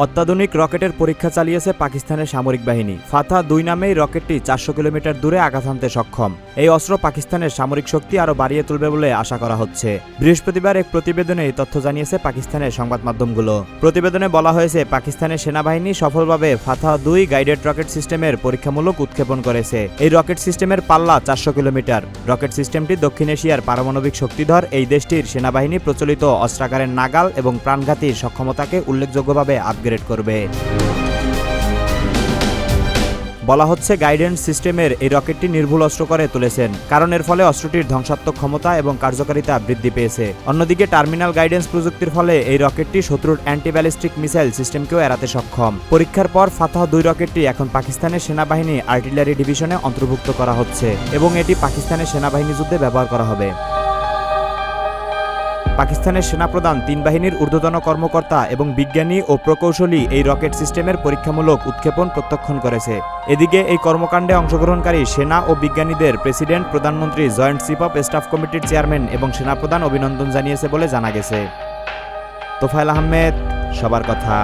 অত্যাধুনিক রকেটের পরীক্ষা চালিয়েছে পাকিস্তানের সামরিক বাহিনী। ফাতাহ-2 নামে এই রকেটটি 400 কিলোমিটার দূরে আঘাত হানতে সক্ষম। এই অস্ত্র পাকিস্তানের সামরিক শক্তি আরও বাড়িয়ে তুলবে বলে আশা করা হচ্ছে। বৃহস্পতিবার এক প্রতিবেদনে এই তথ্য জানিয়েছে পাকিস্তানের সংবাদ মাধ্যমগুলো। প্রতিবেদনে বলা হয়েছে, পাকিস্তানের সেনাবাহিনী সফলভাবে ফাতাহ-2 গাইডেড রকেট সিস্টেমের পরীক্ষামূলক উৎক্ষেপণ করেছে। এই রকেট সিস্টেমের পাল্লা 400 কিলোমিটার। রকেট সিস্টেমটি দক্ষিণ এশিয়ার পারমাণবিক শক্তিধর এই দেশটির সেনাবাহিনী প্রচলিত অস্ত্রাগারের নাগাল এবং প্রাণঘাতী সক্ষমতাকে উল্লেখযোগ্যভাবে আপগ্রেড করবে। বলা হচ্ছে, গাইডেন্স সিস্টেমের এই রকেটটি নির্ভুল অস্ত্র করে তুলেছেন, কারণ এর ফলে অস্ত্রটির ধ্বংসাত্মক ক্ষমতা এবং কার্যকারিতা বৃদ্ধি পেয়েছে। অন্যদিকে টার্মিনাল গাইডেন্স প্রযুক্তির ফলে এই রকেটটি শত্রুর অ্যান্টি ব্যালিস্টিক মিসাইল সিস্টেমকেও এড়াতে সক্ষম। পরীক্ষার পর ফাতাহ-2 রকেটটি এখন পাকিস্তানের সেনাবাহিনী আর্টিলারি ডিভিশনে অন্তর্ভুক্ত করা হচ্ছে এবং এটি পাকিস্তানের সেনাবাহিনী যুদ্ধে ব্যবহার করা হবে। পাকিস্তানের সেনাপ্রধান 3 বাহিনীর ঊর্ধ্বতন কর্মকর্তা এবং বিজ্ঞানী ও প্রকৌশলী এই রকেট সিস্টেমের পরীক্ষামূলক উৎক্ষেপণ প্রত্যক্ষণ করেছে। এদিকে এই কর্মকাণ্ডে অংশগ্রহণকারী সেনা ও বিজ্ঞানীদের প্রেসিডেন্ট, প্রধানমন্ত্রী, জয়েন্ট চিফ অফ স্টাফ কমিটির চেয়ারম্যান এবং সেনাপ্রধান অভিনন্দন জানিয়েছে বলে জানা গেছে। তোফায়েল আহমেদ, সবার কথা।